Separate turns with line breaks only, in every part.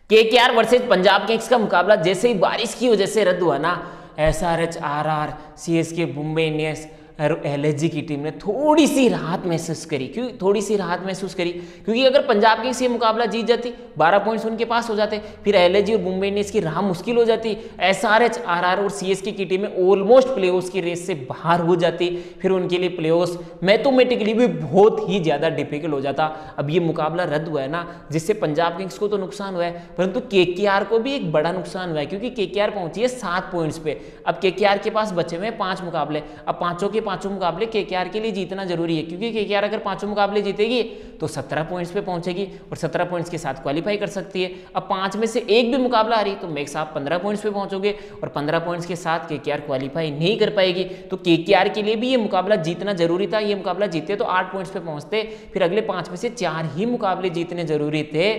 KKR versus Punjab Kings का मुकाबला जैसे ही बारिश की वजह से रद्द हुआ ना, SRH, RR, CSK, Mumbai Indians और एलएसजी की टीम ने थोड़ी सी राहत महसूस करी। क्यों थोड़ी सी राहत महसूस करी? क्योंकि अगर पंजाब किंग्स ये मुकाबला जीत जाती, 12 पॉइंट्स उनके पास हो जाते, फिर एलएसजी और मुंबई इंडियंस की राह मुश्किल हो जाती। एसआरएच, आरआर और सीएसके की टीमें ऑलमोस्ट प्लेऑफ्स की रेस से बाहर हो जाती। फिर उनके लिए प्लेऑफ्स मैथमेटिकली भी बहुत ही ज़्यादा डिफिकल्ट हो जाता। अब ये मुकाबला रद्द हुआ है ना, जिससे पंजाब किंग्स को तो नुकसान हुआ है, परंतु केकेआर को भी एक बड़ा नुकसान हुआ है, क्योंकि केकेआर पहुंची है 7 पॉइंट्स पे। अब केकेआर के पास बचे हुए 5 मुकाबले। अब पांचों के पांचों मुकाबले केकेआर के लिए जीतना जरूरी है, क्योंकि केकेआर अगर पांचों मुकाबले जीतेगी तो 17 पॉइंट्स पे पहुंचेगी और 17 पॉइंट्स के साथ क्वालिफाई कर सकती है। अब 5 में से एक भी मुकाबला आ रही तो मेरे साथ 15 पॉइंट्स पे पहुंचोगे और 15 पॉइंट्स के साथ केकेआर क्वालिफाई नहीं कर पाएगी। तो केकेआर के लिए भी ये मुकाबला जीतना जरूरी था। ये मुकाबला जीते तो 8 पॉइंट्स पे पहुंचते, फिर अगले 5 में से 4 ही मुकाबले जीतने जरूरी थे।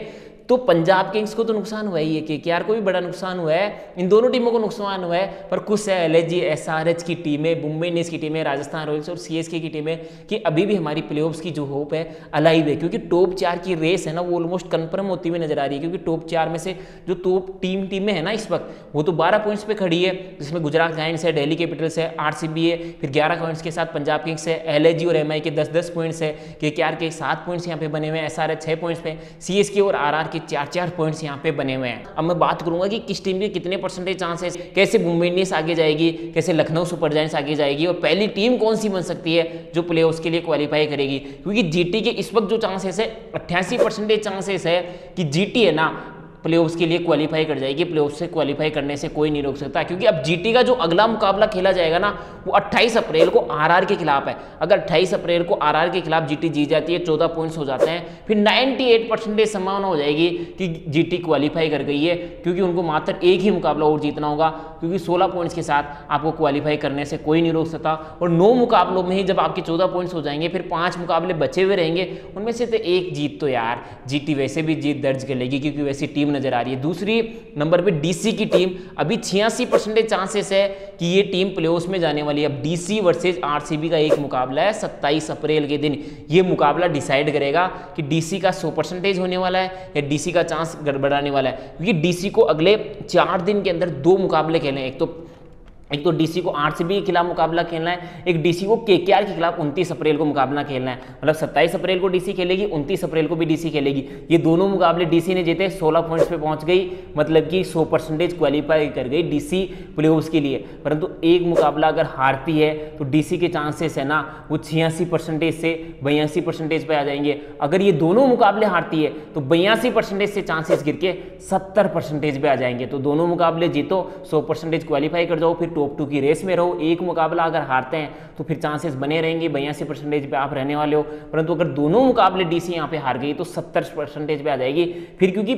तो पंजाब किंग्स को तो नुकसान हुआ ही है, केकेआर को भी बड़ा नुकसान हुआ है, इन दोनों टीमों को नुकसान हुआ है। पर कुछ है एलएसजी, एसआरएच की टीमें, मुंबई इंडियंस की टीमें, राजस्थान रॉयल्स और सीएसके की टीमें कि अभी भी हमारी प्लेऑफ्स की जो होप है अलाइव है, क्योंकि टॉप 4 की रेस है ना वो ऑलमोस्ट कंफर्म होती हुई नजर आ रही है। क्योंकि टॉप 4 में से जो टॉप टीमें है ना इस वक्त, वो तो 12 पॉइंट्स पे खड़ी है, जिसमें गुजरात जायंट्स है, दिल्ली कैपिटल्स है, आरसीबी है, फिर 11 पॉइंट्स के साथ पंजाब किंग्स है, एलएसजी और एमआई के 10-10 पॉइंट्स है, केकेआर के 7 पॉइंट्स यहाँ पे बने हुए हैं, एसआरएच 6 पॉइंट्स पे, सीएसके और आरआर के 4-4 पॉइंट्स यहाँ पे बने हुए हैं। अब मैं बात करूंगा कि किस टीम के कितने परसेंटेज चांसेस, कैसे मुंबई इंडियंस आगे जाएगी, कैसे लखनऊ सुपर जायंट्स आगे जाएगी और पहली टीम कौन सी बन सकती है जो प्लेऑफ्स के लिए क्वालिफाई करेगी। क्योंकि जीटी के इस वक्त जो चांसेस है 88% चांसेस है कि जीटी है ना प्लेऑफ्स के लिए क्वालिफाई कर जाएगी। प्लेऑफ्स से क्वालिफाई करने से कोई नहीं रोक सकता, क्योंकि अब जीटी का जो अगला मुकाबला खेला जाएगा ना वो 28 अप्रैल को आरआर के खिलाफ है। अगर 28 अप्रैल को आरआर के खिलाफ जीटी जीत जाती है, 14 पॉइंट्स हो जाते हैं, फिर 98% संभावना हो जाएगी कि जीटी क्वालिफाई कर गई है, क्योंकि उनको मात्र एक ही मुकाबला और जीतना होगा, क्योंकि 16 पॉइंट्स के साथ आपको क्वालिफाई करने से कोई नहीं रोक सकता। और 9 मुकाबलों में ही जब आपके 14 पॉइंट्स हो जाएंगे, फिर 5 मुकाबले बचे हुए रहेंगे, उनमें से तो एक जीत तो यार जीटी वैसे भी जीत दर्ज कर लेगी, क्योंकि वैसी टीम नजर आ रही है। दूसरी नंबर पे डीसी की टीम, अभी 86% चांसेस है कि ये टीम प्लेऑफ्स में जाने वाली है। अब डीसी वर्सेज आरसीबी का एक मुकाबला है 27 अप्रैल के दिन, ये मुकाबला डिसाइड करेगा कि डीसी का 100% होने वाला है या डीसी का चांस गड़बड़ाने वाला है। क्योंकि डीसी को अगले 4 दिन के अंदर 2 मुकाबले खेलने, एक तो डीसी को आरसीबी के खिलाफ मुकाबला खेलना है, एक डीसी को केकेआर के खिलाफ 29 अप्रैल को मुकाबला खेलना है। मतलब 27 अप्रैल को डीसी खेलेगी, 29 अप्रैल को भी डीसी खेलेगी। ये दोनों मुकाबले डीसी ने जीते, 16 पॉइंट्स पे पहुंच गई, मतलब कि 100% क्वालिफाई कर गई डीसी प्लेऑफ्स के लिए। परंतु एक मुकाबला अगर हारती है तो डीसी के चांसेस है ना वो 86% से 82% पे आ जाएंगे। अगर ये दोनों मुकाबले हारती है तो 82% से चांसेस गिर के 70% पे आ जाएंगे। तो दोनों मुकाबले जीतो, 100% क्वालिफाई कर जाओ, फिर टॉप 2 की रेस में रहो। एक मुकाबला अगर हारते हैं तो फिर चांसेस बने रहेंगे, 82% पे आप रहने वाले हो। परंतु अगर दोनों मुकाबले डीसी यहाँ पे हार गई तो 70% पे आ जाएगी। फिर क्योंकि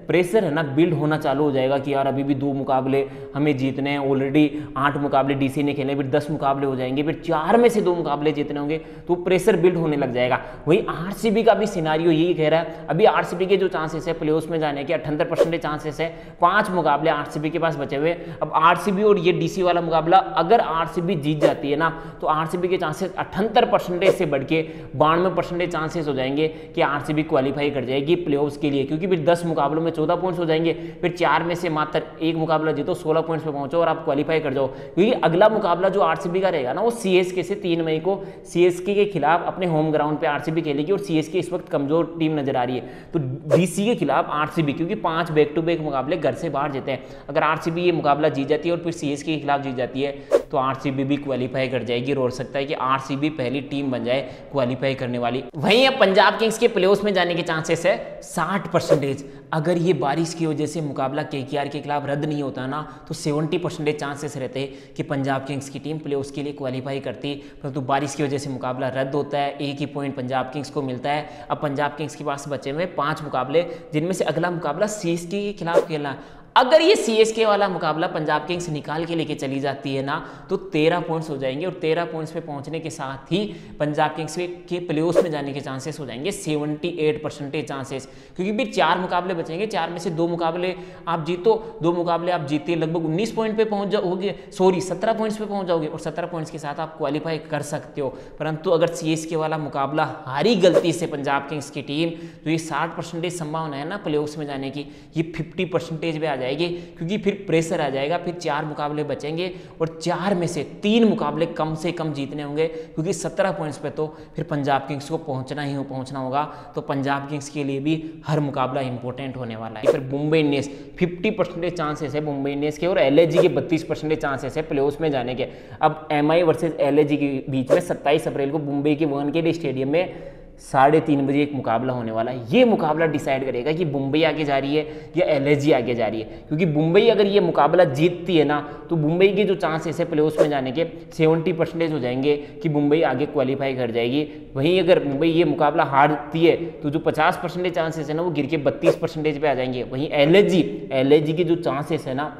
प्रेशर है ना बिल्ड होना चालू हो जाएगा कि यार अभी भी 2 मुकाबले हमें जीतने हैं, ऑलरेडी 8 मुकाबले डीसी ने खेले, फिर 10 मुकाबले हो जाएंगे, फिर 4 में से 2 मुकाबले जीतने होंगे, तो प्रेशर बिल्ड होने लग जाएगा। वही आरसीबी का भी सिनारियो यही कह रहा है। अभी आरसीबी के जो चांसेस है प्लेऑफ्स में जाने के 78% चांसेस है, 5 मुकाबले आरसीबी के पास बचे हुए। अब आरसीबी और ये डीसी वाला मुकाबला अगर आरसीबी जीत जाती है ना तो आरसीबी के चांसेस 78% से बढ़ के 92% चांसेस हो जाएंगे कि आरसीबी क्वालिफाई कर जाएगी प्लेऑफ्स के लिए। क्योंकि फिर 10 मुकाबलों में 14 पॉइंट्स हो जाएंगे, फिर 4 में से मात्र एक मुकाबला जीतो, 16 पॉइंट्स पे पहुंचो और आप क्वालिफाई कर जाओ। क्योंकि अगला मुकाबला जो आरसीबी का रहेगा ना वो सीएसके से 3 मई को सीएसके के खिलाफ अपने होम ग्राउंड पे आरसीबी खेलेगी, और सीएसके इस वक्त कमजोर टीम नजर आ रही है। तो डीसी के खिलाफ आरसीबी, क्योंकि 5 बैक टू बैक मुकाबले घर से बाहर जीते हैं, अगर आरसीबी ये मुकाबला जीत जाती है और फिर सीएसके के खिलाफ जीत जाती है तो आरसीबी भी क्वालिफाई कर जाएगी। और हो सकता है कि आरसीबी पहली टीम बन जाए क्वालिफाई करने वाली। वहीं अब पंजाब किंग्स के प्लेऑफ्स में जाने के चांसेस है 60%। अगर ये बारिश की वजह से मुकाबला केकेआर के खिलाफ रद्द नहीं होता ना तो 70% चांसेस रहते हैं कि पंजाब किंग्स की टीम प्लेऑफ्स के लिए क्वालिफाई करती, परंतु बारिश की वजह से मुकाबला रद्द होता है, एक ही पॉइंट पंजाब किंग्स को मिलता है। अब पंजाब किंग्स के पास बचे हुए 5 मुकाबले, जिनमें से अगला मुकाबला सीएसके के खिलाफ खेलना है। अगर ये सीएसके वाला मुकाबला पंजाब किंग्स निकाल के लेके चली जाती है ना तो 13 पॉइंट्स हो जाएंगे और 13 पॉइंट्स पे पहुंचने के साथ ही पंजाब किंग्स के प्लेऑफ्स में जाने के चांसेस हो जाएंगे 78% चांसेस, क्योंकि फिर 4 मुकाबले बचेंगे, 4 में से 2 मुकाबले आप जीतो, 2 मुकाबले आप जीते लगभग 19 पॉइंट पे पहुंच जाओगे, सॉरी 17 पॉइंट्स पे पहुंच जाओगे और 17 पॉइंट्स के साथ आप क्वालिफाई कर सकते हो। परंतु अगर सीएसके वाला मुकाबला हारी गलती से पंजाब किंग्स की टीम तो ये 60% संभावना है ना प्लेऑफ्स में जाने की, ये 50% पे आ जाएगी, क्योंकि फिर प्रेशर आ जाएगा, फिर 4 मुकाबले बचेंगे और 4 में से 3 मुकाबले कम से कम जीतने होंगे, क्योंकि 17 पॉइंट्स पे तो फिर पंजाब किंग्स को पहुंचना होगा। तो पंजाब किंग्स के लिए भी हर मुकाबला इंपॉर्टेंट होने वाला है। फिर मुंबई इंडियंस 50% चांसेस है मुंबई इंडियंस के और एलएसजी के 32% चांसेस है प्लेऑफ्स में जाने के। अब एमआई वर्सेस एलएसजी के बीच में 27 अप्रैल को मुंबई के वानखेड़े स्टेडियम में 3:30 बजे एक मुकाबला होने वाला है। ये मुकाबला डिसाइड करेगा कि मुंबई आगे जा रही है या एलएसजी आगे जा रही है, क्योंकि मुंबई अगर ये मुकाबला जीतती है ना तो मुंबई के जो चांसेस है प्लेऑफ्स में जाने के 70% हो जाएंगे कि मुंबई आगे क्वालिफाई कर जाएगी। वहीं अगर मुंबई ये मुकाबला हारती है तो जो 50% चांसेस है ना वो गिर के 32% पे आ जाएंगे। वहीं एलएसजी के जो चांसेस है ना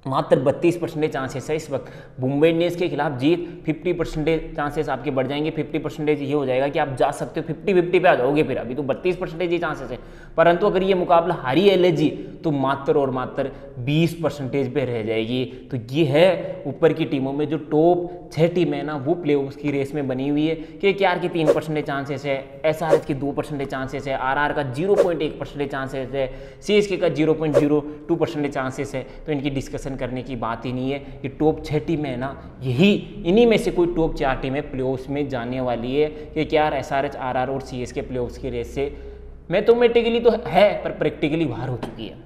मात्र 32% चांसेस है इस वक्त। मुंबई इंडियंस के खिलाफ जीत 50% चांसेस आपके बढ़ जाएंगे, 50% ये हो जाएगा कि आप जा सकते हो 50-50 पे आ जाओगे, फिर अभी तो 32% ही चांसेस है। परंतु अगर ये मुकाबला हारी एलएसजी तो मात्र और मात्र 20% पे रह जाएगी। तो ये है ऊपर की टीमों में जो टॉप 6 टीम है ना वो प्लेऑफ्स की रेस में बनी हुई है। केकेआर की 3% चांसेस है, एसआरएच की 2% चांसेस है, आरआर का 0.1% चांसेस है, सीएसके का 0.02% चांसेस है। तो इनकी डिस्कशन करने की बात ही नहीं है। ये टॉप 6 टीमें है ना, इन्हीं में से कोई टॉप 4 टीमें प्लेऑफ्स में जाने वाली है। केकेआर, एसआरएच, आरआर और सीएसके प्लेऑफ्स की रेस से मैथमेटिकली तो है पर प्रैक्टिकली बाहर हो चुकी है।